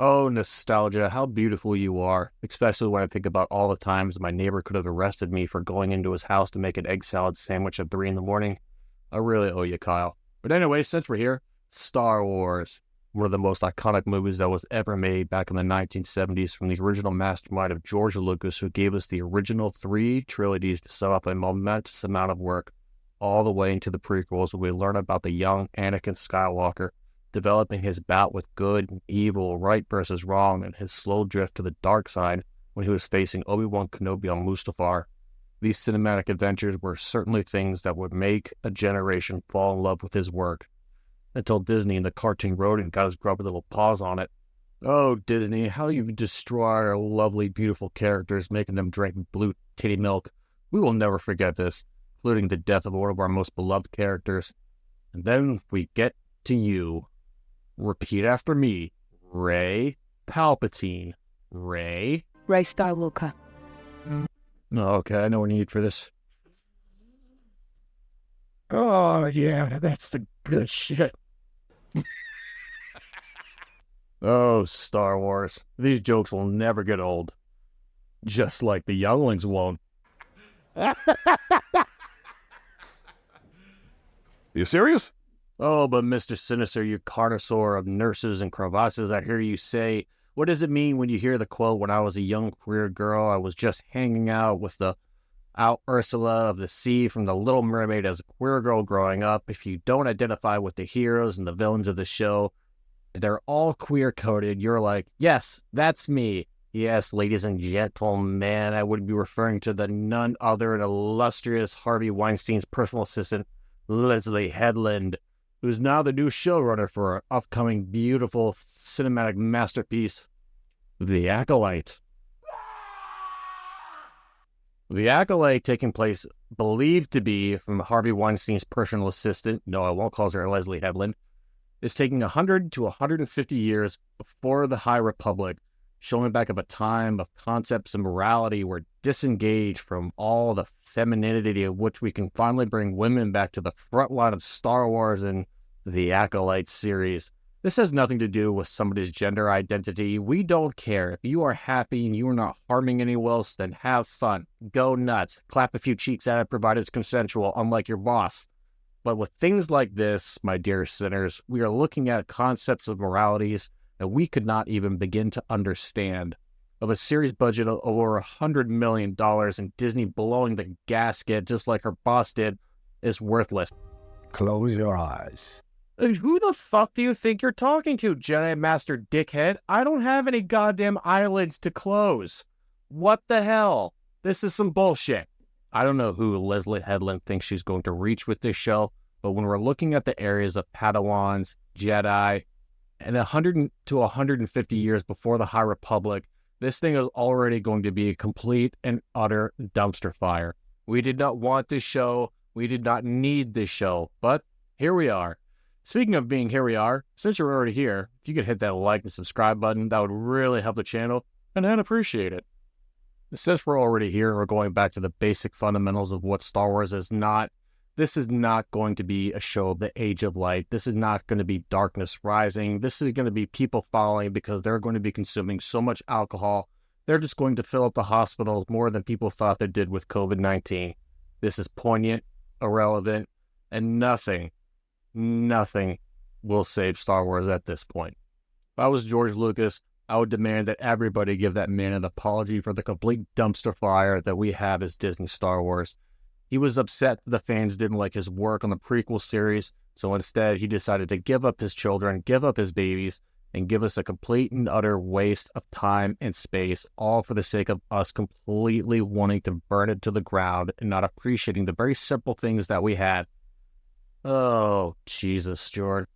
Oh, nostalgia, how beautiful you are, especially when I think about all the times my neighbor could have arrested me for going into his house to make an egg salad sandwich at 3 in the morning. I really owe you, Kyle. But anyway, since we're here, Star Wars, one of the most iconic movies that was ever made back in the 1970s from the original mastermind of George Lucas, who gave us the original 3 trilogies to set up a momentous amount of work, all the way into the prequels where we learn about the young Anakin Skywalker developing his bout with good and evil, right versus wrong, and his slow drift to the dark side when he was facing Obi-Wan Kenobi on Mustafar. These cinematic adventures were certainly things that would make a generation fall in love with his work, until Disney and the cartoon wrote and got his grubby little paws on it. Oh, Disney, how you destroyed our lovely, beautiful characters, making them drink blue titty milk. We will never forget this, including the death of one of our most beloved characters. And then we get to you. Repeat after me. Rey Palpatine. Rey Skywalker. Okay, I know what you need for this. Oh, yeah, that's the good shit. Oh, Star Wars. These jokes will never get old. Just like the younglings won't. You serious? Oh, but Mr. Sinister, you carnosaur of nurses and crevasses, I hear you say, what does it mean when you hear the quote, when I was a young queer girl, I was just hanging out with the Ursula of the sea from The Little Mermaid as a queer girl growing up. If you don't identify with the heroes and the villains of the show, they're all queer-coded. You're like, yes, that's me. Yes, ladies and gentlemen, I would be referring to the none other and illustrious Harvey Weinstein's personal assistant, Leslye Headland, who's now the new showrunner for our upcoming beautiful cinematic masterpiece, The Acolyte. The Acolyte, taking place, believed to be from Harvey Weinstein's personal assistant, no, I won't call her Leslye Headland, is taking 100 to 150 years before the High Republic, showing back of a time of concepts and morality were disengaged from all the femininity of which we can finally bring women back to the front line of Star Wars and the Acolyte series. This has nothing to do with somebody's gender identity. We don't care. If you are happy and you are not harming anyone else, then have fun. Go nuts. Clap a few cheeks at it, provided it's consensual, unlike your boss. But with things like this, my dear sinners, we are looking at concepts of moralities that we could not even begin to understand. Of a series budget of over $100 million and Disney blowing the gasket just like her boss did is worthless. Close your eyes. Who the fuck do you think you're talking to, Jedi Master Dickhead? I don't have any goddamn eyelids to close. What the hell? This is some bullshit. I don't know who Leslye Headland thinks she's going to reach with this show, but when we're looking at the areas of Padawans, Jedi, and 100 to 150 years before the High Republic, this thing is already going to be a complete and utter dumpster fire. We did not want this show. We did not need this show, but here we are. Speaking of being here we are, since you're already here, if you could hit that like and subscribe button, that would really help the channel, and I'd appreciate it. Since we're already here and we're going back to the basic fundamentals of what Star Wars is not, this is not going to be a show of the Age of Light. This is not going to be Darkness Rising. This is going to be people following because they're going to be consuming so much alcohol. They're just going to fill up the hospitals more than people thought they did with COVID-19. This is poignant, irrelevant, and nothing will save Star Wars at this point. If I was George Lucas, I would demand that everybody give that man an apology for the complete dumpster fire that we have as Disney Star Wars. He was upset that the fans didn't like his work on the prequel series, so instead he decided to give up his children, give up his babies, and give us a complete and utter waste of time and space, all for the sake of us completely wanting to burn it to the ground and not appreciating the very simple things that we had. Oh, Jesus, George.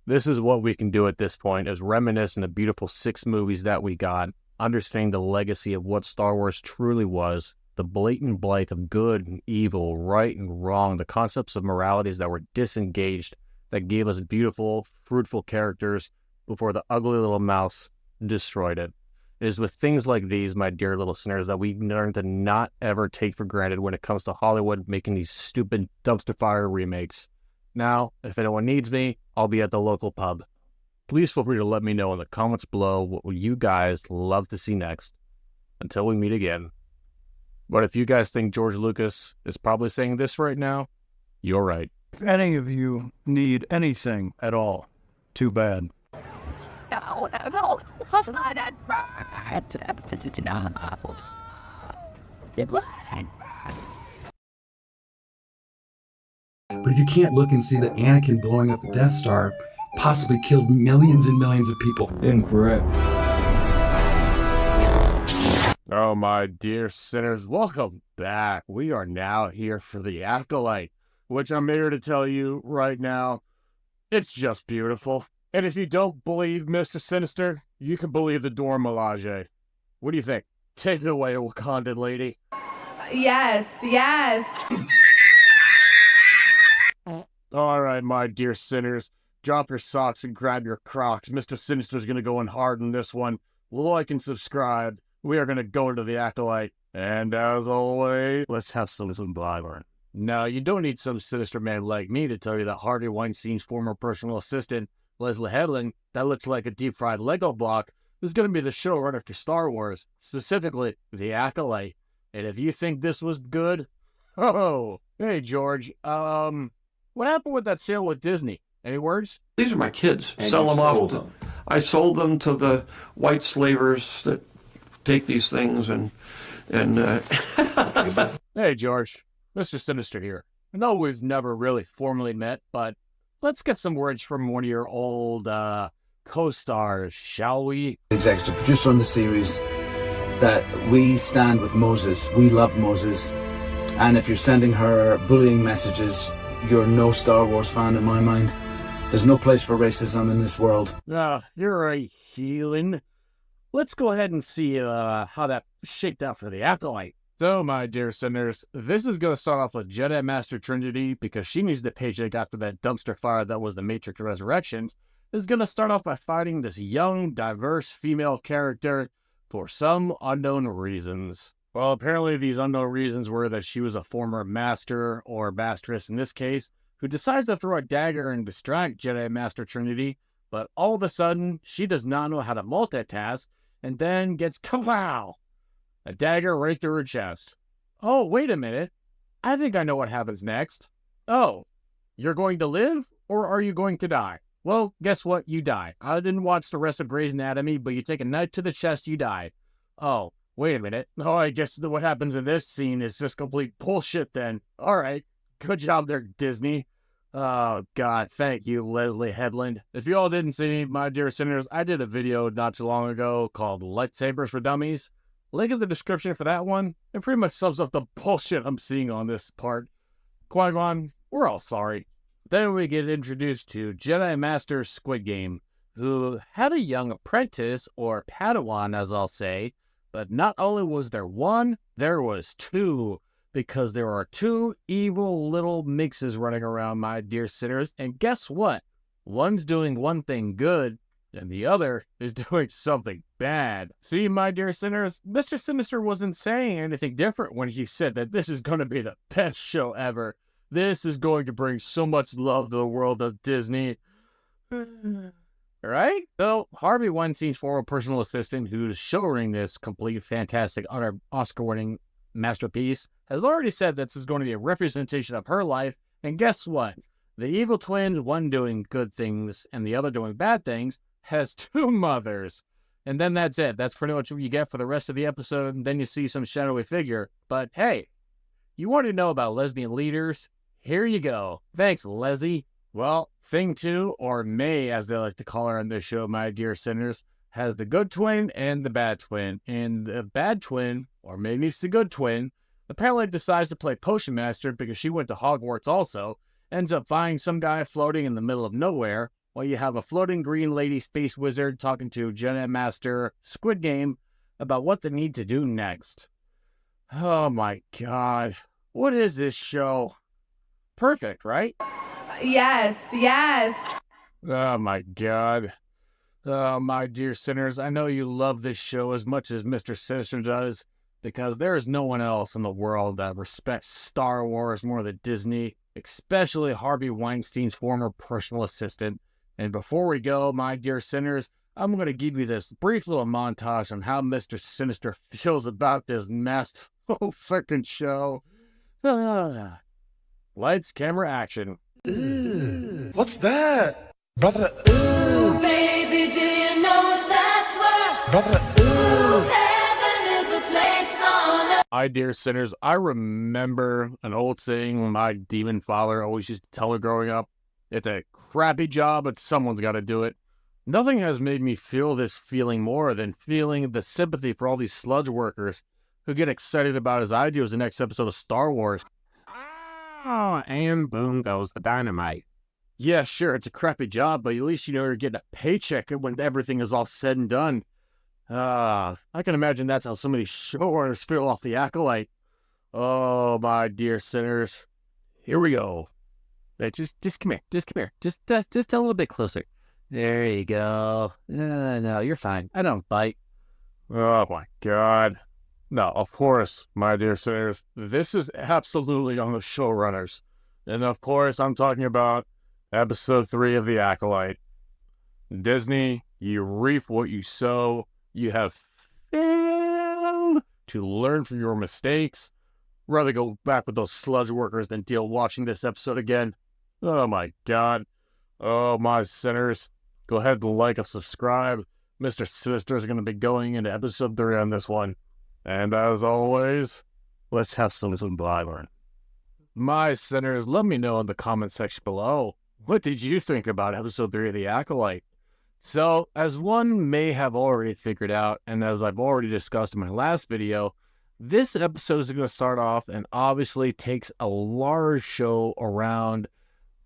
This is what we can do at this point, is reminisce on the beautiful 6 movies that we got, understanding the legacy of what Star Wars truly was, the blatant blight of good and evil, right and wrong, the concepts of moralities that were disengaged, that gave us beautiful, fruitful characters before the ugly little mouse destroyed it. It is with things like these, my dear little sinners, that we learn to not ever take for granted when it comes to Hollywood making these stupid dumpster fire remakes. Now, if anyone needs me, I'll be at the local pub. Please feel free to let me know in the comments below what would you guys love to see next. Until we meet again. But if you guys think George Lucas is probably saying this right now, you're right. If any of you need anything at all, too bad. But if you can't look and see that Anakin blowing up the Death Star possibly killed millions and millions of people. Incorrect. Oh, my dear sinners, welcome back. We are now here for the Acolyte, which I'm here to tell you right now, it's just beautiful. And if you don't believe Mr. Sinister, you can believe the Dora Milaje. What do you think? Take it away, Wakandan lady. Yes, yes. All right, my dear sinners, drop your socks and grab your Crocs. Mr. Sinister's going to go in hard on this one. Like and subscribe. We are going to go into the Acolyte. And as always, let's have some blabber. No, you don't need some sinister man like me to tell you that Harvey Weinstein's former personal assistant, Leslye Headland, that looks like a deep-fried Lego block, is going to be the showrunner for Star Wars, specifically the Acolyte. And if you think this was good, oh, hey, George, what happened with that sale with Disney? Any words? These are my kids. And Sell you them off. sold them. I sold them to the white slavers that take these things and Hey, George. Mr. Sinister here. I know we've never really formally met, but let's get some words from one of your old co-stars, shall we? Executive producer on the series, that we stand with Moses. We love Moses. And if you're sending her bullying messages, you're no Star Wars fan in my mind. There's no place for racism in this world. You're a healing. Let's go ahead and see how that shaped out for the Acolyte. So, my dear sinners, this is going to start off with Jedi Master Trinity because she needs the paycheck after that dumpster fire that was the Matrix Resurrections. Is going to start off by fighting this young, diverse female character for some unknown reasons. Well, apparently these unknown reasons were that she was a former master, or masteress in this case, who decides to throw a dagger and distract Jedi Master Trinity, but all of a sudden, she does not know how to multitask, and then gets kapow! A dagger right through her chest. Oh, wait a minute. I think I know what happens next. Oh, you're going to live, or are you going to die? Well, guess what? You die. I didn't watch the rest of Grey's Anatomy, but you take a knife to the chest, you die. Oh, wait a minute. Oh, I guess what happens in this scene is just complete bullshit then. All right. Good job there, Disney. Oh, God. Thank you, Leslye Headland. If you all didn't see, my dear sinners, I did a video not too long ago called Lightsabers for Dummies. Link in the description for that one. It pretty much sums up the bullshit I'm seeing on this part. Qui-Gon, we're all sorry. Then we get introduced to Jedi Master Squid Game, who had a young apprentice, or Padawan as I'll say, but not only was there one, there was two, because there are two evil little mixes running around, my dear sinners, and guess what? One's doing one thing good, and the other is doing something bad. See, my dear sinners, Mr. Sinister wasn't saying anything different when he said that this is going to be the best show ever. This is going to bring so much love to the world of Disney. Right? So, Harvey Weinstein's former personal assistant, who's showing this complete, fantastic, utter Oscar-winning masterpiece, has already said this is going to be a representation of her life, and guess what? The evil twins, one doing good things and the other doing bad things, has two mothers. And then that's it. That's pretty much what you get for the rest of the episode, and then you see some shadowy figure. But hey, you want to know about lesbian leaders? Here you go. Thanks, Leslye. Well, Thing 2, or May as they like to call her on this show, my dear sinners, has the good twin and the bad twin. And the bad twin, or maybe it's the good twin, apparently decides to play Potion Master because she went to Hogwarts also, ends up finding some guy floating in the middle of nowhere, while you have a floating green lady space wizard talking to Jedi Master Squid Game about what they need to do next. Oh my God. What is this show? Perfect, right? Yes, yes. Oh my God. Oh, my dear sinners, I know you love this show as much as Mr. Sinister does, because there is no one else in the world that respects Star Wars more than Disney, especially Harvey Weinstein's former personal assistant, And before we go, my dear sinners, I'm going to give you this brief little montage on how Mr. Sinister feels about this messed whole freaking show. Lights, camera, action. What's that? Brother, ooh. Baby, do you know that's where Brother, ooh. heaven is a place on earth? My dear sinners, I remember an old saying when my demon father always used to tell me growing up, it's a crappy job, but someone's got to do it. Nothing has made me feel this feeling more than feeling the sympathy for all these sludge workers who get excited about as I do as the next episode of Star Wars. Oh, and boom goes the dynamite. Yeah, sure, it's a crappy job, but at least you know you're getting a paycheck when everything is all said and done. I can imagine that's how some of these showrunners feel off the Acolyte. Oh, my dear sinners. Here we go. Hey, just come here. Just come here. Just a little bit closer. There you go. No, you're fine. I don't bite. Oh, my God. No, of course, my dear sinners, this is absolutely on the showrunners. And of course, I'm talking about Episode 3 of The Acolyte. Disney, you reap what you sow. You have failed to learn from your mistakes. Rather go back with those sludge workers than deal watching this episode again. Oh my God. Oh my sinners. Go ahead and like and subscribe. Mr. Sinister is going to be going into episode 3 on this one. And as always, let's have some Bible. My sinners, let me know in the comment section below. What did you think about episode 3 of The Acolyte? So, as one may have already figured out, and as I've already discussed in my last video, this episode is going to start off and obviously takes a large show around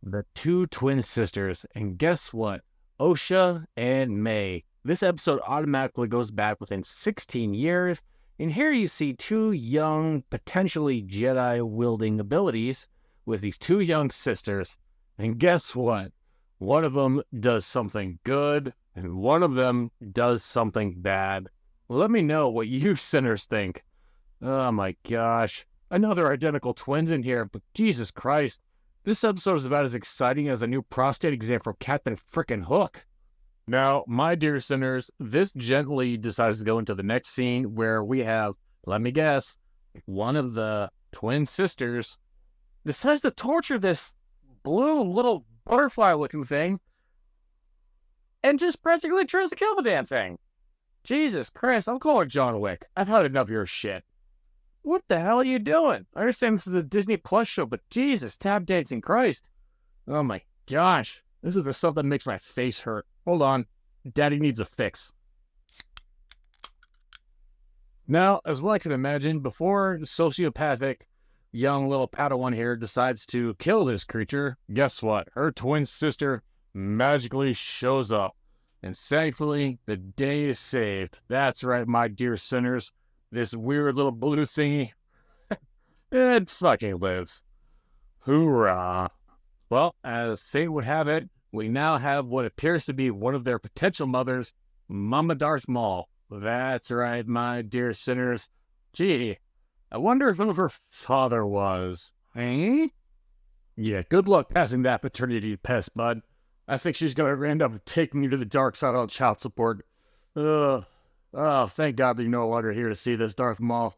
the two twin sisters. And guess what? Osha and May. This episode automatically goes back within 16 years. And here you see two young, potentially Jedi-wielding abilities with these two young sisters. And guess what? One of them does something good, and one of them does something bad. Let me know what you sinners think. Oh my gosh. I know they're identical twins in here, but Jesus Christ. This episode is about as exciting as a new prostate exam from Captain Frickin' Hook. Now, my dear sinners, this gently decides to go into the next scene where we have, let me guess, one of the twin sisters decides to torture this blue little butterfly-looking thing and just practically tries to kill the damn thing. Jesus Christ, I'm calling John Wick. I've had enough of your shit. What the hell are you doing? I understand this is a Disney Plus show, but Jesus, tap dancing Christ. Oh my gosh. This is the stuff that makes my face hurt. Hold on. Daddy needs a fix. Now, as well I can imagine, before the sociopathic young little Padawan here decides to kill this creature, guess what? Her twin sister magically shows up. And thankfully, the day is saved. That's right, my dear sinners. This weird little blue thingy, it fucking lives. Hoorah. Well, as fate would have it, we now have what appears to be one of their potential mothers, Mama Darth Maul. That's right, my dear sinners. Gee, I wonder who her father was. Eh? Yeah, good luck passing that paternity test, bud. I think she's going to end up taking you to the dark side on child support. Oh, thank God that you're no longer here to see this, Darth Maul.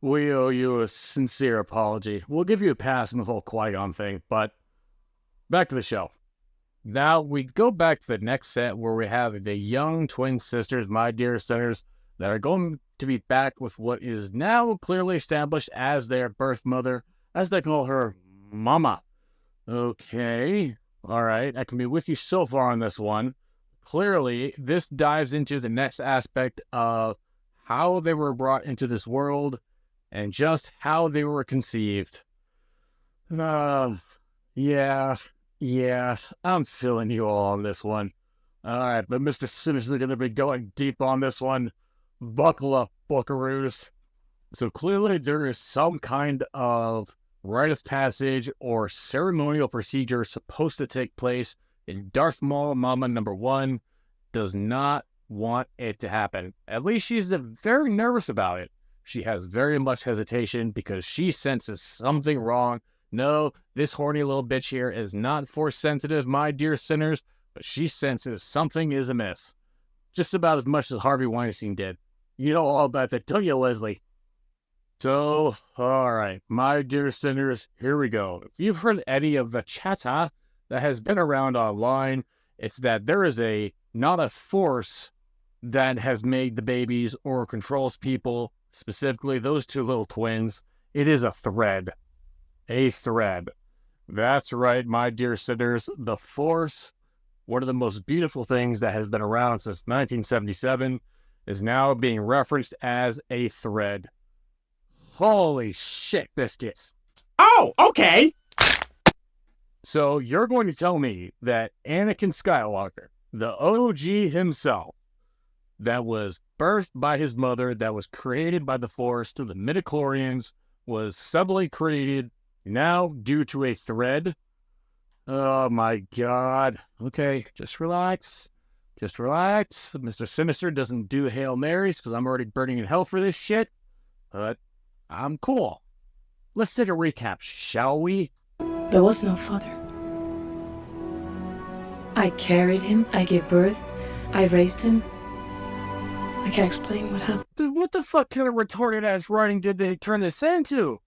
We owe you a sincere apology. We'll give you a pass on the whole Qui-Gon thing, but back to the show. Now, we go back to the next set where we have the young twin sisters, my dear sinners, that are going to be back with what is now clearly established as their birth mother, as they call her Mama. Okay, all right, I can be with you so far on this one. Clearly, this dives into the next aspect of how they were brought into this world and just how they were conceived. Yeah, I'm feeling you all on this one. All right, but Mr. Sinners are going to be going deep on this one. Buckle up, buckaroos. So clearly there is some kind of rite of passage or ceremonial procedure supposed to take place, and Darth Maul Mama number 1 does not want it to happen. At least she's very nervous about it. She has very much hesitation because she senses something wrong. No, this horny little bitch here is not force sensitive, my dear sinners. but she senses something is amiss. Just about as much as Harvey Weinstein did. You know all about that, don't you, Leslye? So, alright, my dear sinners, here we go. If you've heard any of the chatter that has been around online, it's that there is not a force that has made the babies or controls people, specifically those two little twins. It is a thread. A thread. That's right, my dear sinners. The Force, one of the most beautiful things that has been around since 1977, is now being referenced as a thread. Holy shit, biscuits. Oh, okay. So you're going to tell me that Anakin Skywalker, the OG himself, that was birthed by his mother, that was created by the Force through the midichlorians, was suddenly created now due to a thread? Oh my God. Okay, just relax. Just relax. Mr. Sinister doesn't do Hail Marys because I'm already burning in hell for this shit. But I'm cool. Let's take a recap, shall we? There was no father. I carried him, I gave birth, I raised him. I can't explain what happened. Dude, what the fuck kind of retarded-ass writing did they turn this into?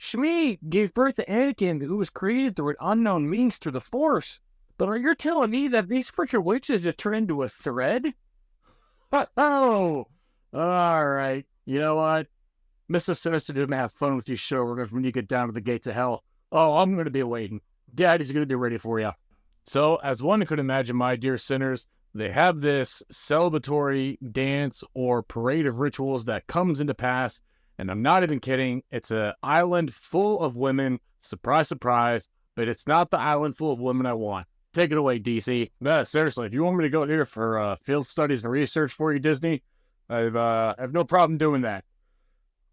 Shmi gave birth to Anakin, who was created through an unknown means through the Force. But are you telling me that these freaking witches just turned into a thread? Oh! Alright, you know what? Mr. Sinister didn't have fun with these showrunners when you get down to the gates of hell. Oh, I'm going to be waiting. Daddy's going to be ready for you. So, as one could imagine, my dear sinners, they have this celebratory dance or parade of rituals that comes into pass, and I'm not even kidding. It's an island full of women. Surprise, surprise. But it's not the island full of women I want. Take it away, DC. No, seriously, if you want me to go here for field studies and research for you, Disney, I have no problem doing that.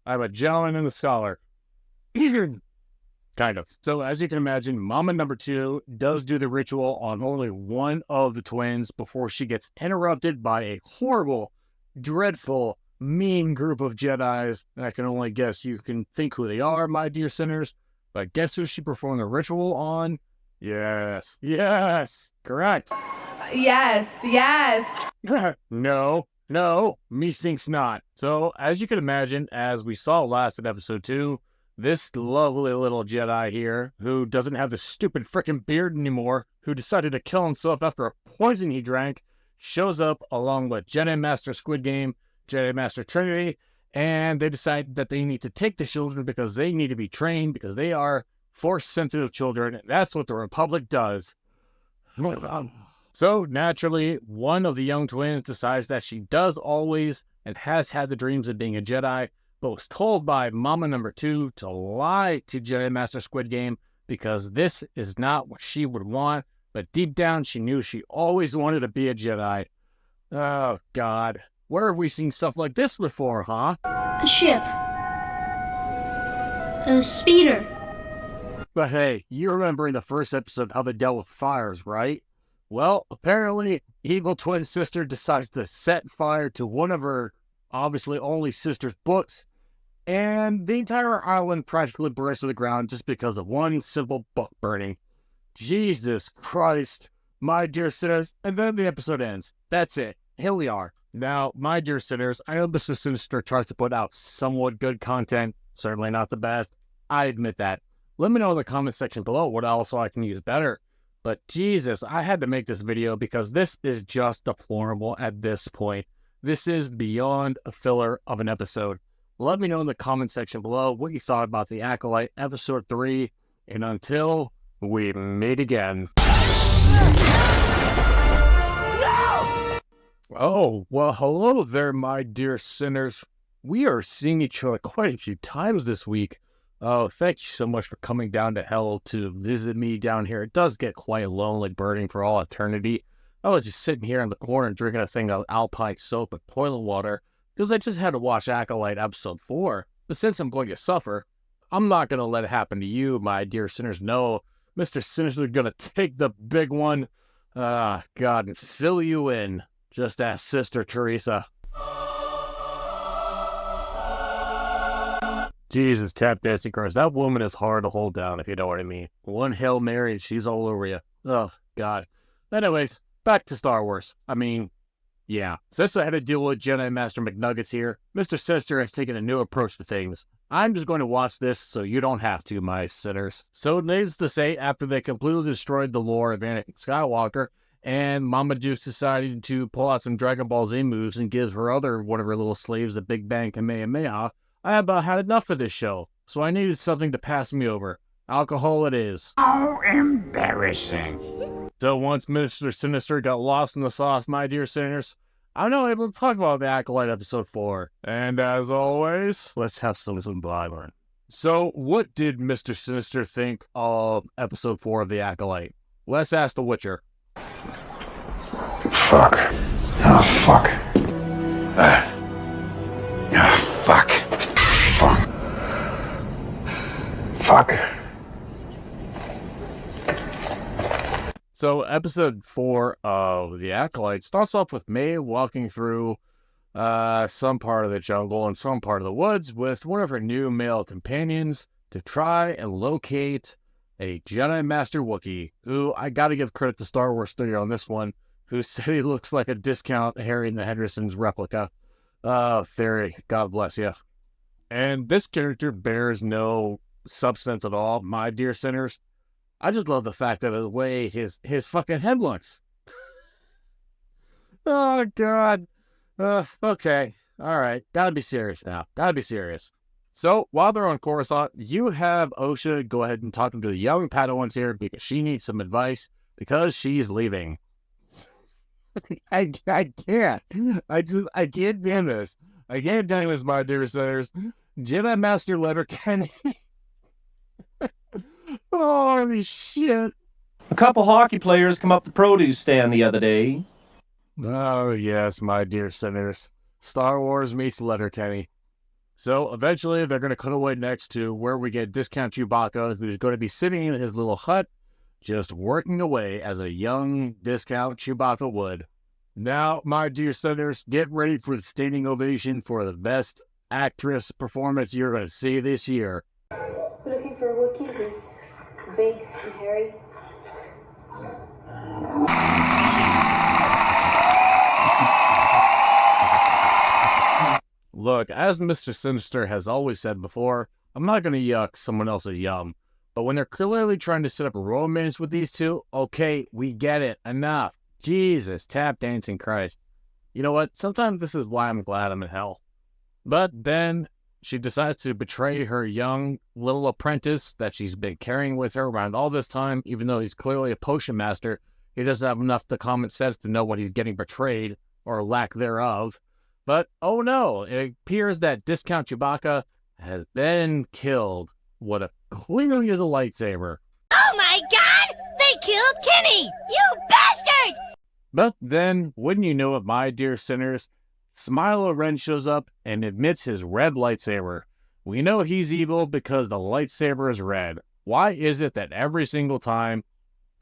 I'm a gentleman and a scholar. Kind of. So, as you can imagine, Mama number 2 does do the ritual on only one of the twins before she gets interrupted by a horrible, dreadful, mean group of Jedis. I can only guess you can think who they are, my dear sinners. But guess who she performed the ritual on? Yes. Yes. Correct. Yes, yes. No, methinks not. So, as you can imagine, as we saw last in episode 2, this lovely little Jedi here, who doesn't have the stupid frickin' beard anymore, who decided to kill himself after a poison he drank, shows up along with Jedi Master Squid Game, Jedi Master Trinity, and they decide that they need to take the children because they need to be trained because they are Force-sensitive children. That's what the Republic does. So, naturally, one of the young twins decides that she does always and has had the dreams of being a Jedi, but was told by Mama number 2 to lie to Jedi Master Squid Game because this is not what she would want, but deep down she knew she always wanted to be a Jedi. Oh, God. Where have we seen stuff like this before, huh? A ship. A speeder. But hey, you remember in the first episode how they dealt with fires, right? Well, apparently, evil twin sister decides to set fire to one of her, obviously only sister's books, and the entire island practically burns to the ground just because of one simple book burning. Jesus Christ, my dear sinners, and then the episode ends. That's it. Here we are. Now, my dear sinners, I know Mr. Sinister tries to put out somewhat good content, certainly not the best. I admit that. Let me know in the comment section below what else I can use better. But Jesus, I had to make this video because this is just deplorable at this point. This is beyond a filler of an episode. Let me know in the comment section below what you thought about The Acolyte Episode 3. And until we meet again. Oh, well, hello there, my dear sinners. We are seeing each other quite a few times this week. Oh, thank you so much for coming down to hell to visit me down here. It does get quite lonely burning for all eternity. I was just sitting here in the corner drinking a thing of Alpine soap and toilet water because I just had to watch Acolyte Episode 4. But since I'm going to suffer, I'm not going to let it happen to you, my dear sinners. No, Mr. Sinister is going to take the big one, God, and fill you in. Just ask Sister Teresa. Jesus, tap dancing Christ. That woman is hard to hold down, if you know what I mean. One Hail Mary and she's all over you. Oh, God. Anyways, back to Star Wars. I mean, yeah. Since I had to deal with Jedi Master McNuggets here, Mr. Sinister has taken a new approach to things. I'm just going to watch this so you don't have to, my sinners. So needless to say, after they completely destroyed the lore of Anakin Skywalker, and Mama Dukes decided to pull out some Dragon Ball Z moves and give one of her little slaves the Big Bang Kamehameha, I about had enough of this show, so I needed something to pass me over. Alcohol it is. Oh, embarrassing. So once Mr. Sinister got lost in the sauce, my dear sinners, I'm now able to talk about the Acolyte episode 4. And as always, let's have some Bible. So what did Mr. Sinister think of episode 4 of the Acolyte? Let's ask the Witcher. Fuck. Oh, fuck. Fuck. Fuck. Fuck. So episode 4 of the Acolyte starts off with May walking through some part of the jungle and some part of the woods with one of her new male companions to try and locate a Jedi Master Wookiee, who I gotta give credit to Star Wars Studio on this one, who said he looks like a discount Harry and the Hendersons replica. Theory, God bless you. And this character bears no substance at all, my dear sinners. I just love the fact that the way his fucking head looks. Oh, God. Okay. All right. Gotta be serious now. Gotta be serious. So, while they're on Coruscant, you have Osha go ahead and talk to the young Padawans here because she needs some advice because she's leaving. I can't. I can't do this. I can't do this, my dear sinners. Jedi Master Letterkenny. Holy shit. A couple hockey players come up the produce stand the other day. Oh, yes, my dear sinners. Star Wars meets Letterkenny. So, eventually, they're going to cut away next to where we get Discount Chewbacca, who's going to be sitting in his little hut, just working away as a young Discount Chewbacca would. Now, my dear sinners, get ready for the standing ovation for the best actress performance you're going to see this year. We're looking for a Wookiee who's big and hairy. Look, as Mr. Sinister has always said before, I'm not going to yuck someone else's yum. But when they're clearly trying to set up a romance with these two, okay, we get it. Enough. Jesus, tap dancing Christ. You know what? Sometimes this is why I'm glad I'm in hell. But then she decides to betray her young little apprentice that she's been carrying with her around all this time, even though he's clearly a potion master. He doesn't have enough to common sense to know what he's getting betrayed, or lack thereof. But, oh no, it appears that Discount Chewbacca has been killed. What a clearly is a lightsaber. Oh my god! They killed Kenny! You bastard! But then, wouldn't you know it, my dear sinners, Smilo Ren shows up and admits his red lightsaber. We know he's evil because the lightsaber is red. Why is it that every single time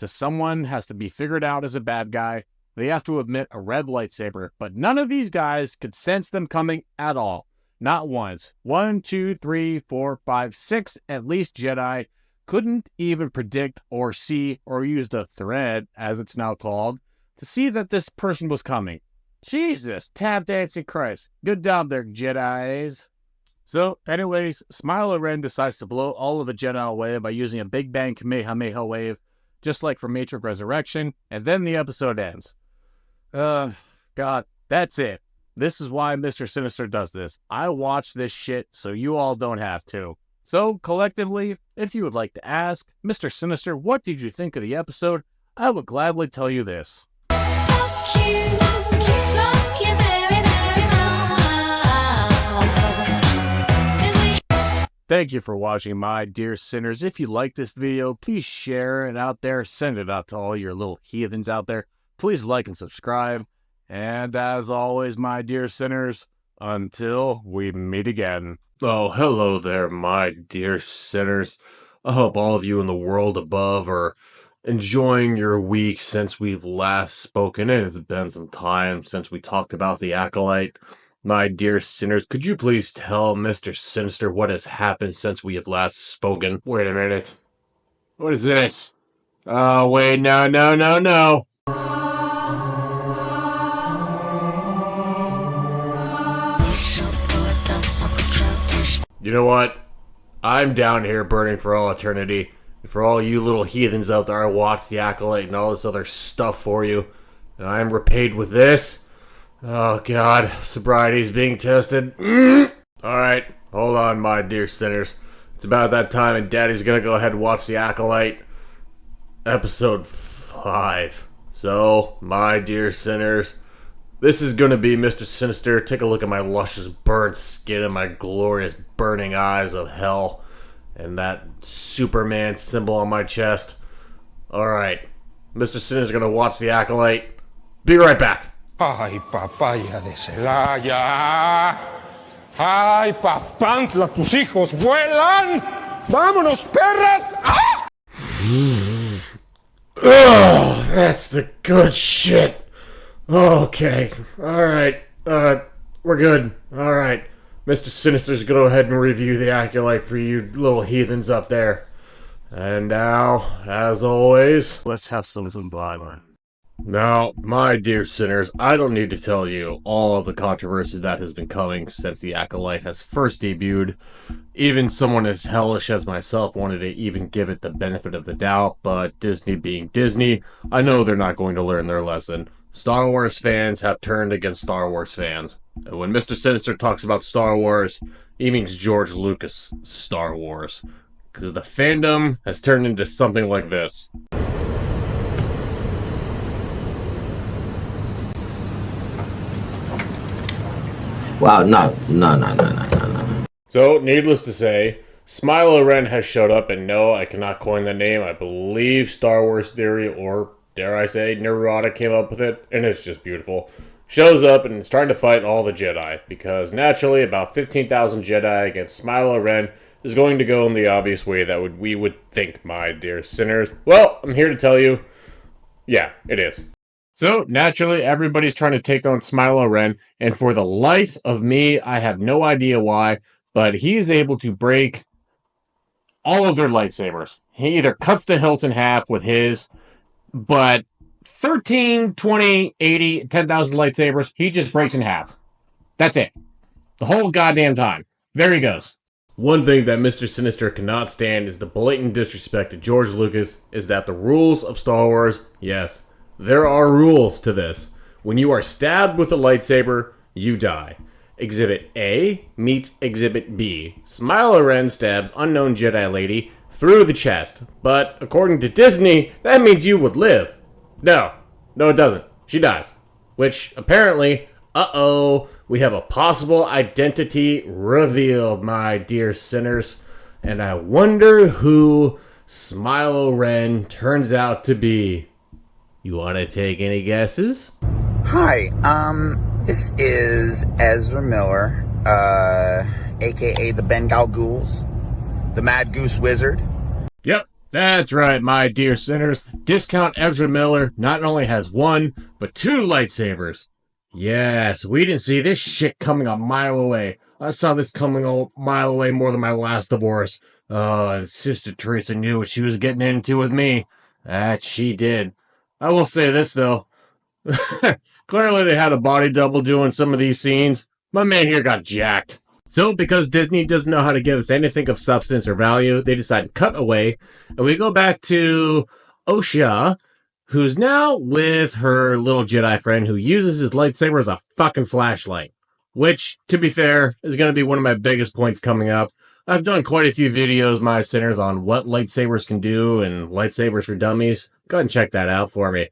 someone has to be figured out as a bad guy, they have to admit a red lightsaber, but none of these guys could sense them coming at all. Not once. 1, 2, 3, 4, 5, 6 at least Jedi couldn't even predict or see or use the thread, as it's now called, to see that this person was coming. Jesus, tap dancing Christ. Good job there, Jedis. So, anyways, Smilo Ren decides to blow all of the Jedi away by using a Big Bang Kamehameha wave, just like for Matrix Resurrection, and then the episode ends. God, that's it. This is why Mr. Sinister does this. I watch this shit so you all don't have to. So, collectively, if you would like to ask, Mr. Sinister, what did you think of the episode? I would gladly tell you this. Thank you for watching, my dear sinners. If you like this video, please share it out there. Send it out to all your little heathens out there. Please like and subscribe. And as always, my dear sinners, until we meet again. Oh, hello there, my dear sinners. I hope all of you in the world above are enjoying your week since we've last spoken. It has been some time since we talked about the Acolyte. My dear sinners, could you please tell Mr. Sinister what has happened since we have last spoken? Wait a minute. What is this? Oh, wait, no. You know what? I'm down here burning for all eternity. For all you little heathens out there, I watched the Acolyte and all this other stuff for you. And I am repaid with this. Oh god, sobriety's being tested. Alright, hold on, my dear sinners. It's about that time and Daddy's gonna go ahead and watch the Acolyte. Episode 5. So, my dear sinners, this is gonna be Mr. Sinister. Take a look at my luscious burnt skin and my glorious burning eyes of hell. And that Superman symbol on my chest. Alright, Mr. Sinister's gonna watch the Acolyte. Be right back. Ay, papaya de Celaya. Ay, papantla, tus hijos vuelan. Vámonos, perras. ¡Ah! Oh, that's the good shit. Okay, alright, we're good. Alright, Mr. Sinister's gonna go ahead and review the Acolyte for you little heathens up there. And now, as always, Let's have some Bible. now, my dear sinners, I don't need to tell you all of the controversy that has been coming since the Acolyte has first debuted. Even someone as hellish as myself wanted to even give it the benefit of the doubt, but Disney being Disney, I know they're not going to learn their lesson. Star Wars fans have turned against Star Wars fans. And when Mr. Sinister talks about Star Wars, he means George Lucas Star Wars. Because the fandom has turned into something like this. Wow, no. So, needless to say, Smilo Ren has showed up, and no, I cannot coin the name. I believe Star Wars Theory, or dare I say, Neurotic came up with it, and it's just beautiful. Shows up and is trying to fight all the Jedi, because naturally, about 15,000 Jedi against Smilo Ren is going to go in the obvious way that we would think, my dear sinners. Well, I'm here to tell you, yeah, it is. So, naturally, everybody's trying to take on Smilo Ren, and for the life of me, I have no idea why, but he is able to break all of their lightsabers. He either cuts the hilts in half with his, but 13, 20, 80, 10,000 lightsabers, he just breaks in half. That's it. The whole goddamn time. There he goes. One thing that Mr. Sinister cannot stand is the blatant disrespect to George Lucas, is that the rules of Star Wars, yes, there are rules to this. When you are stabbed with a lightsaber, you die. Exhibit A meets Exhibit B. Smilo Ren stabs unknown Jedi lady through the chest. But according to Disney, that means you would live. No, it doesn't. She dies. Which apparently, we have a possible identity revealed, my dear sinners. And I wonder who Smilo Ren turns out to be. You want to take any guesses? Hi, this is Ezra Miller, aka the Bengal Ghouls, the Mad Goose Wizard. Yep, that's right, my dear sinners. Discount Ezra Miller not only has one, but two lightsabers. Yes, we didn't see this shit coming a mile away. I saw this coming a mile away more than my last divorce. Oh, and Sister Teresa knew what she was getting into with me. That she did. I will say this, though. Clearly they had a body double doing some of these scenes. My man here got jacked. So, because Disney doesn't know how to give us anything of substance or value, they decide to cut away. And we go back to Osha, who's now with her little Jedi friend who uses his lightsaber as a fucking flashlight. Which, to be fair, is going to be one of my biggest points coming up. I've done quite a few videos, my sinners, on what lightsabers can do and lightsabers for dummies. Go ahead and check that out for me.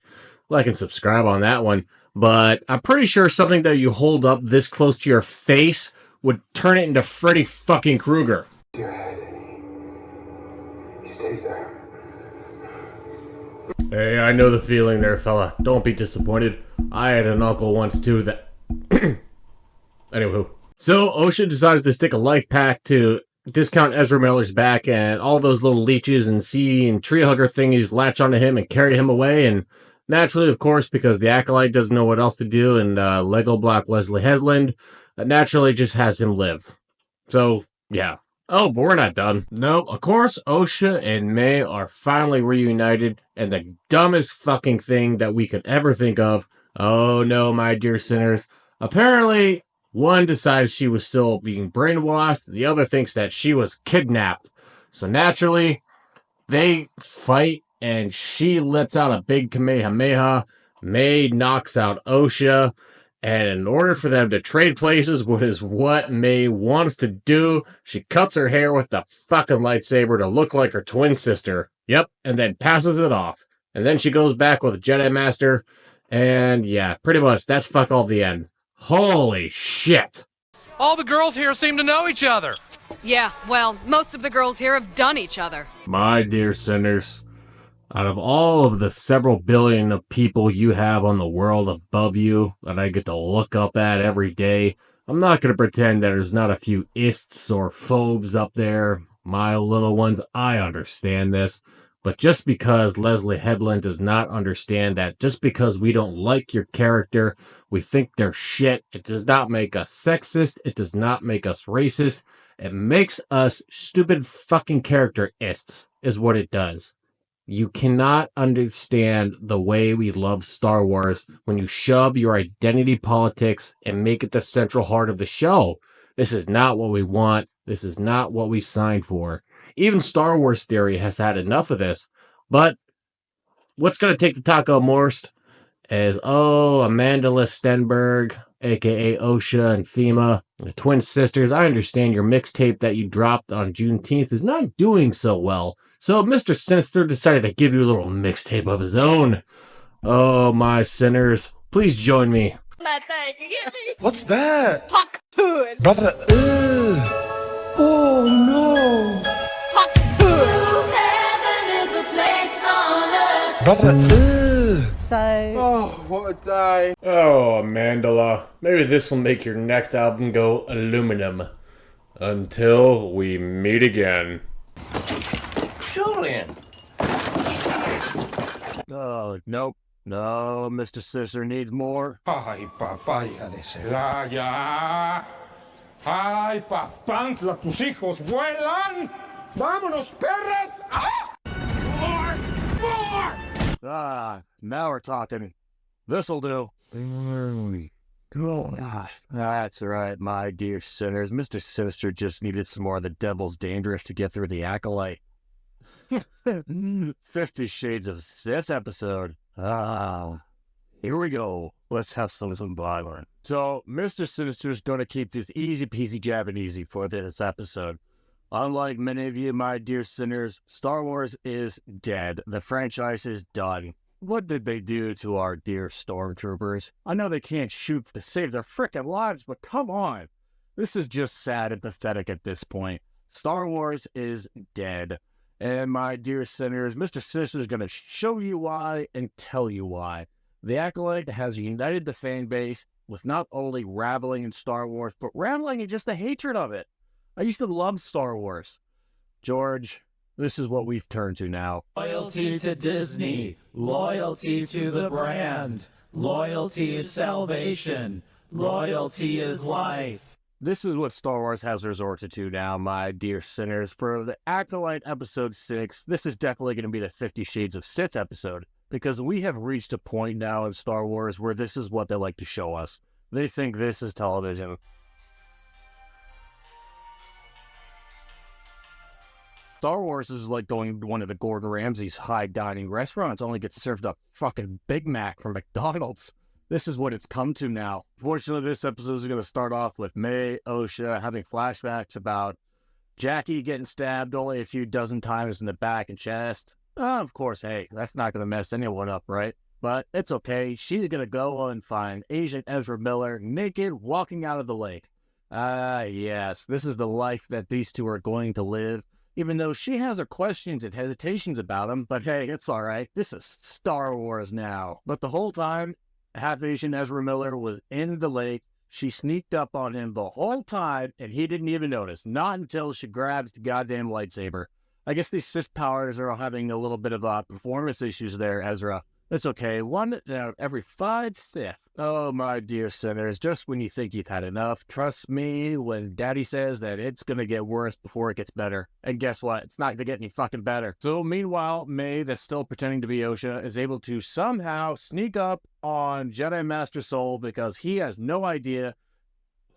Like and subscribe on that one. But I'm pretty sure something that you hold up this close to your face would turn it into Freddy fucking Krueger. Your head, and he stays there. Hey, I know the feeling there, fella. Don't be disappointed. I had an uncle once, too, that... Anywho. So, Osha decides to stick a life pack to discount Ezra Miller's back, and all those little leeches and sea and tree hugger thingies latch onto him and carry him away, and naturally, of course, because the Acolyte doesn't know what else to do, and Lego block Leslye Headland naturally just has him live. So, yeah. Oh, but we're not done. No, of course, Osha and May are finally reunited, and the dumbest fucking thing that we could ever think of. Oh no, my dear sinners. Apparently, One decides she was still being brainwashed. The other thinks that she was kidnapped. So naturally, they fight, and she lets out a big Kamehameha. May knocks out Osha. And in order for them to trade places, which is what May wants to do, she cuts her hair with the fucking lightsaber to look like her twin sister. Yep, and then passes it off. And then she goes back with Jedi Master. And yeah, pretty much that's fuck all the end. Holy shit. All the girls here seem to know each other. Yeah, well, most of the girls here have done each other. My dear sinners, out of all of the several billion of people you have on the world above you that I get to look up at every day, I'm not going to pretend that there's not a few ists or phobes up there. My little ones, I understand this. But just because Leslye Headland does not understand that, just because we don't like your character, we think they're shit, it does not make us sexist, it does not make us racist, it makes us stupid fucking characterists, is what it does. You cannot understand the way we love Star Wars when you shove your identity politics and make it the central heart of the show. This is not what we want. This is not what we signed for. Even Star Wars Theory has had enough of this. But what's going to take the taco most is, Amanda Stenberg, a.k.a. Osha and Thema, the twin sisters. I understand your mixtape that you dropped on Juneteenth is not doing so well. So Mr. Sinister decided to give you a little mixtape of his own. Oh, my sinners. Please join me. What's that? Brother, oh no. Brother, So... Oh, what a die. Oh, Amandala. Maybe this will make your next album go aluminum. Until we meet again. Julian! Oh, nope. No, Mr. Sister needs more. Ay, papaya de Celaya. Ay, papantla, tus hijos vuelan. Vámonos, perras. ¡Ah! More! Ah, now we're talking. This'll do. That's right, my dear sinners. Mr. Sinister just needed some more of the Devil's Dangerous to get through the Acolyte. 50 Shades of Sith episode. Ah, here we go. Let's have some violence. So, Mr. Sinister's going to keep this easy peasy jabbing easy for this episode. Unlike many of you, my dear sinners, Star Wars is dead. The franchise is done. What did they do to our dear stormtroopers? I know they can't shoot to save their frickin' lives, but come on. This is just sad and pathetic at this point. Star Wars is dead. And my dear sinners, Mr. Sinister is going to show you why and tell you why. The Acolyte has united the fan base with not only raveling in Star Wars, but raveling in just the hatred of it. I used to love Star Wars. George, this is what we've turned to now. Loyalty to Disney. Loyalty to the brand. Loyalty is salvation. Loyalty is life. This is what Star Wars has resorted to now, my dear sinners. For the Acolyte Episode 6, this is definitely going to be the 50 Shades of Sith episode, because we have reached a point now in Star Wars where this is what they like to show us. They think this is television. Star Wars is like going to one of the Gordon Ramsay's high dining restaurants, only gets served a fucking Big Mac from McDonald's. This is what it's come to now. Fortunately, this episode is going to start off with May, Osha having flashbacks about Jackie getting stabbed only a few dozen times in the back and chest. Of course, hey, that's not going to mess anyone up, right? But it's okay. She's going to go and find Agent Ezra Miller naked walking out of the lake. Yes, this is the life that these two are going to live. Even though she has her questions and hesitations about him, but hey, it's alright. This is Star Wars now. But the whole time, half-Asian Ezra Miller was in the lake. She sneaked up on him the whole time, and he didn't even notice. Not until she grabs the goddamn lightsaber. I guess these Sith powers are having a little bit of performance issues there, Ezra. It's okay. One out of every 5 Sith. Oh, my dear sinners, just when you think you've had enough, trust me when Daddy says that it's going to get worse before it gets better. And guess what? It's not going to get any fucking better. So meanwhile, May, that's still pretending to be Osha, is able to somehow sneak up on Jedi Master Soul because he has no idea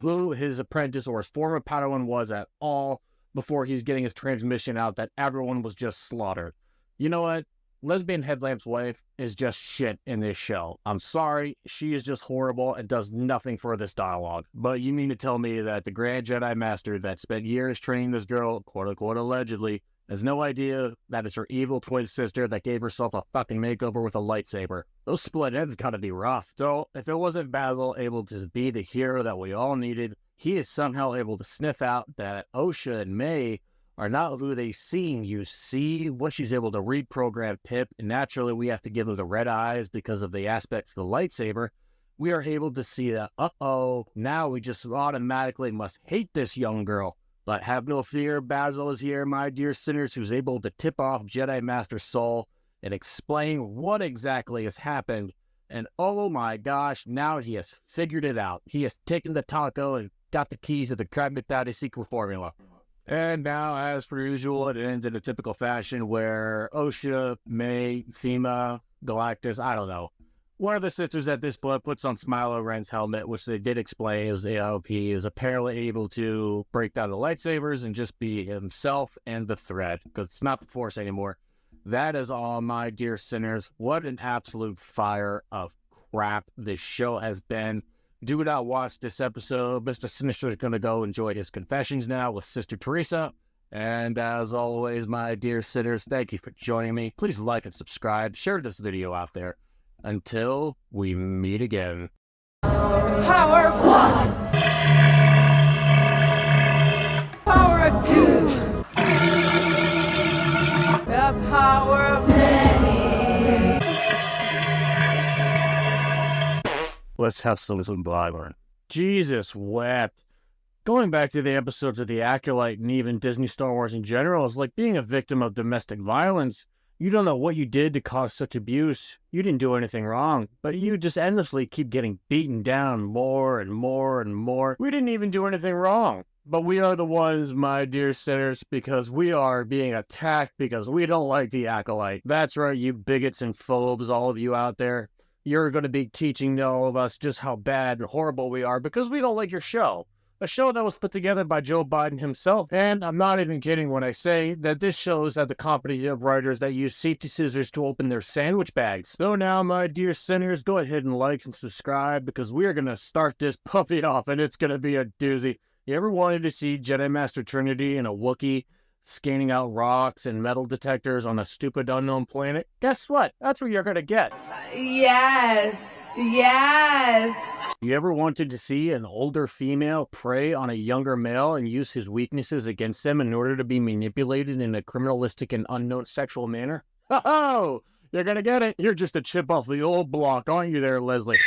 who his apprentice or his former Padawan was at all before he's getting his transmission out that everyone was just slaughtered. You know what? Lesbian Headlamp's wife is just shit in this show. I'm sorry, she is just horrible and does nothing for this dialogue. But you mean to tell me that the Grand Jedi Master that spent years training this girl, quote-unquote allegedly, has no idea that it's her evil twin sister that gave herself a fucking makeover with a lightsaber? Those split ends gotta be rough. So, if it wasn't Basil able to be the hero that we all needed, he is somehow able to sniff out that Osha and May are not who they seem. You see, when she's able to reprogram Pip, and naturally we have to give her the red eyes because of the aspects of the lightsaber, we are able to see that, now we just automatically must hate this young girl. But have no fear, Basil is here, my dear sinners, who's able to tip off Jedi Master Soul and explain what exactly has happened. And oh my gosh, now he has figured it out. He has taken the taco and got the keys to the Krabby secret formula. And now, as per usual, it ends in a typical fashion where Osha, May, Thema, Galactus, I don't know. One of the sisters at this point puts on Smilo Ren's helmet, which they did explain is he is apparently able to break down the lightsabers and just be himself and the thread, because it's not the Force anymore. That is all, my dear sinners. What an absolute fire of crap this show has been. Do not watch this episode. Mr. Sinister is going to go enjoy his confessions now with Sister Teresa. And as always, my dear sinners, thank you for joining me. Please like and subscribe. Share this video out there. Until we meet again. Power of 1. Power of 2. The power of many. Let's have some Bible. Jesus wept. Going back to the episodes of The Acolyte and even Disney Star Wars in general is like being a victim of domestic violence. You don't know what you did to cause such abuse. You didn't do anything wrong, but you just endlessly keep getting beaten down more and more and more. We didn't even do anything wrong. But we are the ones, my dear sinners, because we are being attacked because we don't like the Acolyte. That's right, you bigots and phobes, all of you out there. You're going to be teaching all of us just how bad and horrible we are because we don't like your show. A show that was put together by Joe Biden himself. And I'm not even kidding when I say that this shows that the company of writers that use safety scissors to open their sandwich bags. So now, my dear sinners, go ahead and like and subscribe because we are going to start this puppy off and it's going to be a doozy. You ever wanted to see Jedi Master Trinity and a Wookiee scanning out rocks and metal detectors on a stupid unknown planet? Guess what? That's what you're going to get. Yes. Yes. You ever wanted to see an older female prey on a younger male and use his weaknesses against them in order to be manipulated in a criminalistic and unknown sexual manner? Oh, you're gonna get it. You're just a chip off the old block, aren't you there, Leslye?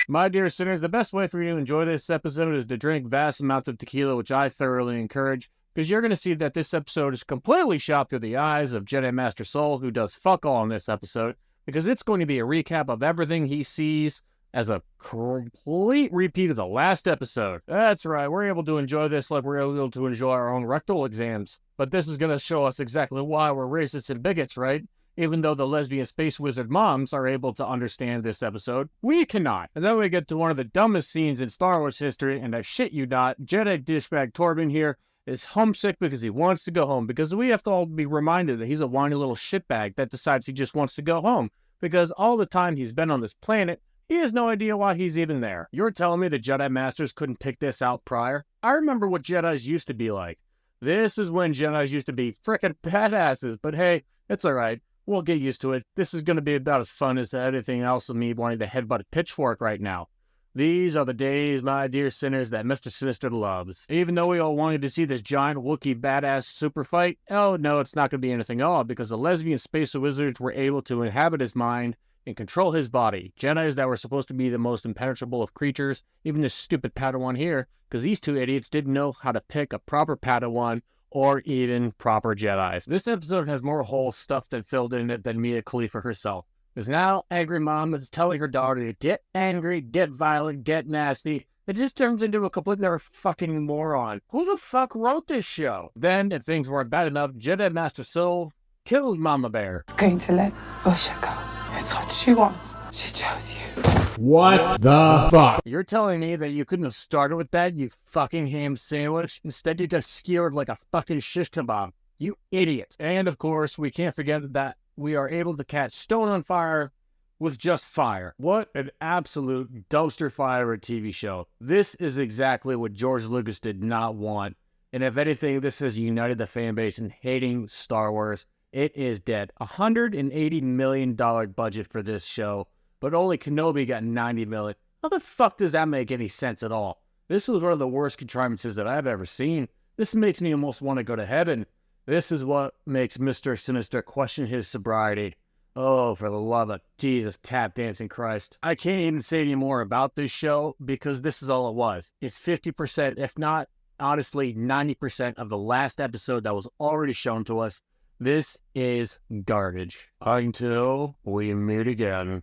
My dear sinners, the best way for you to enjoy this episode is to drink vast amounts of tequila, which I thoroughly encourage, because you're going to see that this episode is completely shot through the eyes of Jedi Master Soul, who does fuck all in this episode, because it's going to be a recap of everything he sees as a complete repeat of the last episode. That's right, we're able to enjoy this like we're able to enjoy our own rectal exams. But this is going to show us exactly why we're racists and bigots, right? Even though the lesbian space wizard moms are able to understand this episode, we cannot. And then we get to one of the dumbest scenes in Star Wars history, and I shit you not, Jedi douchebag Torben here is homesick because he wants to go home, because we have to all be reminded that he's a whiny little shitbag that decides he just wants to go home, because all the time he's been on this planet, he has no idea why he's even there. You're telling me the Jedi Masters couldn't pick this out prior? I remember what Jedis used to be like. This is when Jedis used to be frickin' badasses, but hey, it's alright. We'll get used to it. This is going to be about as fun as anything else of me wanting to headbutt a pitchfork right now. These are the days, my dear sinners, that Mr. Sinister loves. Even though we all wanted to see this giant Wookiee badass super fight, oh no, it's not going to be anything at all, because the lesbian space wizards were able to inhabit his mind and control his body. Jedis that were supposed to be the most impenetrable of creatures, even this stupid Padawan here, because these two idiots didn't know how to pick a proper Padawan or even proper Jedis. This episode has more whole stuff that filled in it than Mia Khalifa herself. Because now, angry mom is telling her daughter to get angry, get violent, get nasty. It just turns into a complete never fucking moron. Who the fuck wrote this show? Then, if things weren't bad enough, Jedi Master Soul kills Mama Bear. Going to let Osha go. It's what she wants. She chose you. What the fuck? You're telling me that you couldn't have started with that, you fucking ham sandwich? Instead, you got skewered like a fucking shish kebab. You idiot. And of course, we can't forget that we are able to catch Stone on Fire with just fire. What an absolute dumpster fire of a TV show. This is exactly what George Lucas did not want. And if anything, this has united the fan base in hating Star Wars. It is dead. $180 million budget for this show, but only Kenobi got $90 million. How the fuck does that make any sense at all? This was one of the worst contrivances that I've ever seen. This makes me almost want to go to heaven. This is what makes Mr. Sinister question his sobriety. Oh, for the love of Jesus, tap dancing Christ. I can't even say any more about this show because this is all it was. It's 50%, if not, honestly, 90% of the last episode that was already shown to us. This is garbage. Until we meet again.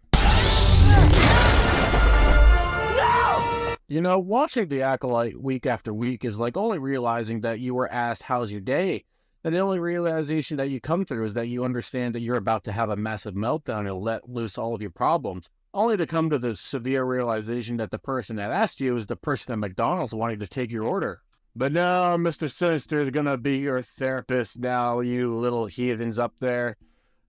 You know, watching The Acolyte week after week is like only realizing that you were asked, how's your day? And the only realization that you come through is that you understand that you're about to have a massive meltdown and let loose all of your problems, only to come to the severe realization that the person that asked you is the person at McDonald's wanting to take your order. But now Mr. Sinister is going to be your therapist now, you little heathens up there.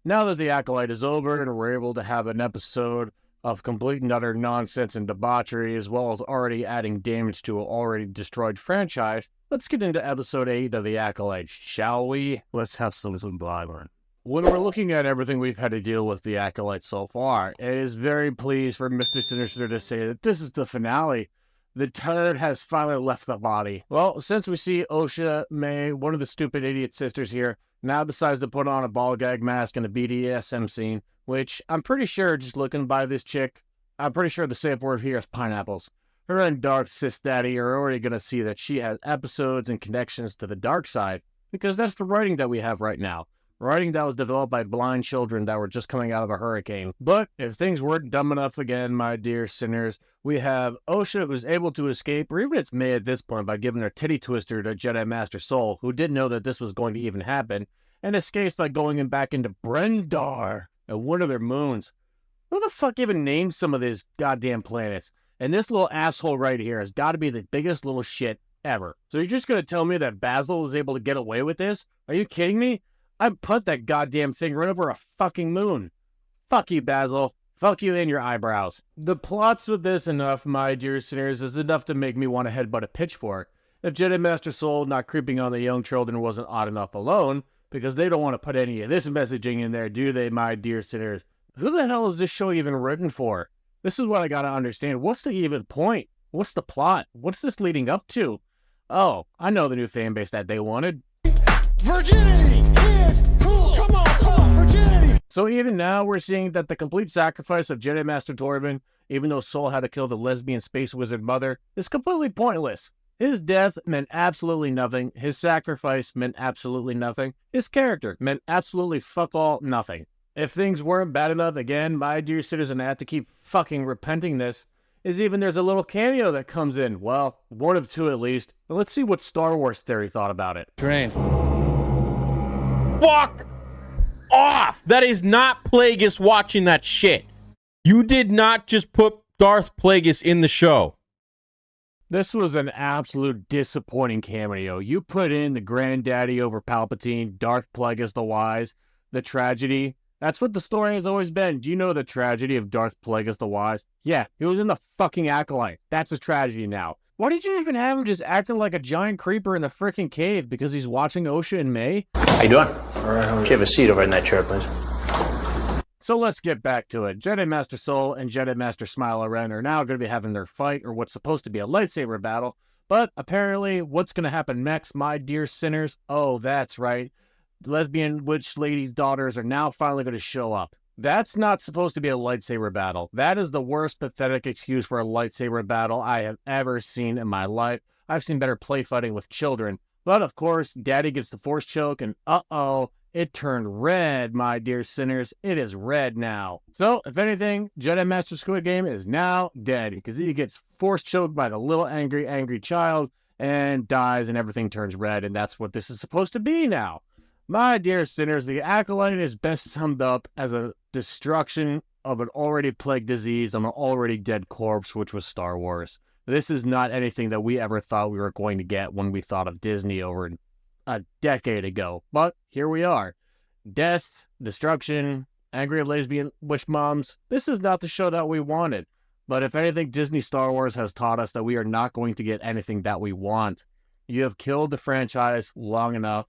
Now that The Acolyte is over and we're able to have an episode of complete and utter nonsense and debauchery, as well as already adding damage to an already destroyed franchise, let's get into episode 8 of The Acolyte, shall we? Let's have some Blyburn. When we're looking at everything we've had to deal with The Acolyte so far, it is very pleased for Mr. Sinister to say that this is the finale. The turd has finally left the body. Well, since we see Osha May, one of the stupid idiot sisters here, now decides to put on a ball gag mask in a BDSM scene, which I'm pretty sure, just looking by this chick, I'm pretty sure the safe word here is pineapples. Her and Darth Sis Daddy are already going to see that she has episodes and connections to the dark side, because that's the writing that we have right now. Writing that was developed by blind children that were just coming out of a hurricane. But if things weren't dumb enough again, my dear sinners, we have Osha who's able to escape, or even it's May at this point, by giving her titty twister to Jedi Master Soul, who didn't know that this was going to even happen, and escapes by going back into Brendar, at one of their moons. Who the fuck even named some of these goddamn planets? And this little asshole right here has got to be the biggest little shit ever. So you're just going to tell me that Basil was able to get away with this? Are you kidding me? I'd put that goddamn thing right over a fucking moon. Fuck you, Basil. Fuck you and your eyebrows. The plots with this enough, my dear sinners, is enough to make me want to headbutt a pitchfork. If Jedi Master Soul not creeping on the young children wasn't odd enough alone, because they don't want to put any of this messaging in there, do they, my dear sinners? Who the hell is this show even written for? This is what I gotta understand. What's the even point? What's the plot? What's this leading up to? Oh, I know the new fan base that they wanted. Virginity is cool. Come on, virginity. So even now, we're seeing that the complete sacrifice of Jedi Master Torben, even though Soul had to kill the lesbian space wizard mother, is completely pointless. His death meant absolutely nothing. His sacrifice meant absolutely nothing. His character meant absolutely fuck all nothing. If things weren't bad enough, again, my dear citizen, I have to keep fucking repenting this, is even there's a little cameo that comes in. Well, one of two at least. But let's see what Star Wars Theory thought about it. Trains. Fuck off! That is not Plagueis watching that shit. You did not just put Darth Plagueis in the show. This was an absolute disappointing cameo. You put in the granddaddy over Palpatine, Darth Plagueis the Wise, the tragedy. That's what the story has always been. Do you know the tragedy of Darth Plagueis the Wise? Yeah, he was in the fucking Acolyte. That's his tragedy now. Why did you even have him just acting like a giant creeper in the freaking cave because he's watching Osha and May? How you doing? All right, how are you? Have a seat over in that chair, please. So let's get back to it. Jedi Master Soul and Jedi Master Smiler Ren are now going to be having their fight, or what's supposed to be a lightsaber battle. But apparently, what's going to happen next, my dear sinners? Oh, that's right. Lesbian witch lady's daughters are now finally going to show up. That's not supposed to be a lightsaber battle. That is the worst pathetic excuse for a lightsaber battle I have ever seen in my life. I've seen better play fighting with children. But of course, Daddy gets the force choke and uh-oh, it turned red, my dear sinners. It is red now. So, if anything, Jedi Master Squid Game is now dead because he gets force choked by the little angry child and dies and everything turns red, and that's what this is supposed to be now. My dear sinners, the Acolyte is best summed up as a destruction of an already plagued disease on an already dead corpse, which was Star Wars. This is not anything that we ever thought we were going to get when we thought of Disney over a decade ago. But here we are. Death, destruction, angry lesbian wish moms. This is not the show that we wanted. But if anything, Disney Star Wars has taught us that we are not going to get anything that we want. You have killed the franchise long enough.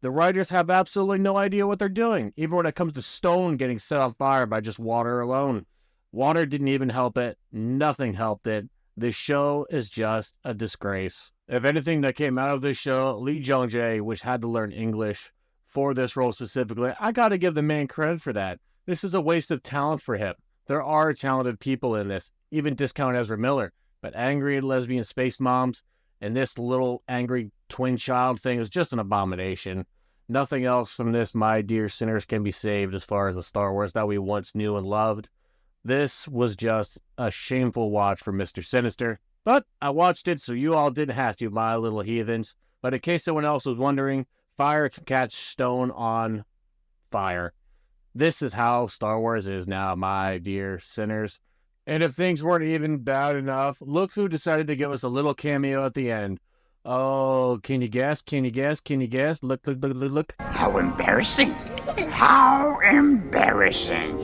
The writers have absolutely no idea what they're doing, even when it comes to stone getting set on fire by just water alone. Water didn't even help it. Nothing helped it. This show is just a disgrace. If anything that came out of this show, Lee Jong-jae, which had to learn English for this role specifically, I gotta give the man credit for that. This is a waste of talent for him. There are talented people in this, even discount Ezra Miller, but angry lesbian space moms and this little angry twin child thing is just an abomination. Nothing else from this, my dear sinners, can be saved as far as the Star Wars that we once knew and loved. This was just a shameful watch for Mr. Sinister, but I watched it so you all didn't have to, my little heathens. But in case someone else was wondering, fire can catch stone on fire. This is how Star Wars is now, my dear sinners. And if things weren't even bad enough, look who decided to give us a little cameo at the end. Oh, can you guess? Can you guess? Can you guess? Look, look, look, look, look. How embarrassing. How embarrassing.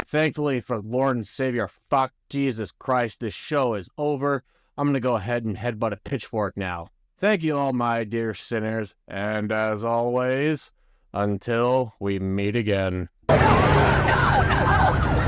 Thankfully for Lord and Savior, fuck Jesus Christ, this show is over. I'm going to go ahead and headbutt a pitchfork now. Thank you all, my dear sinners. And as always, until we meet again. No!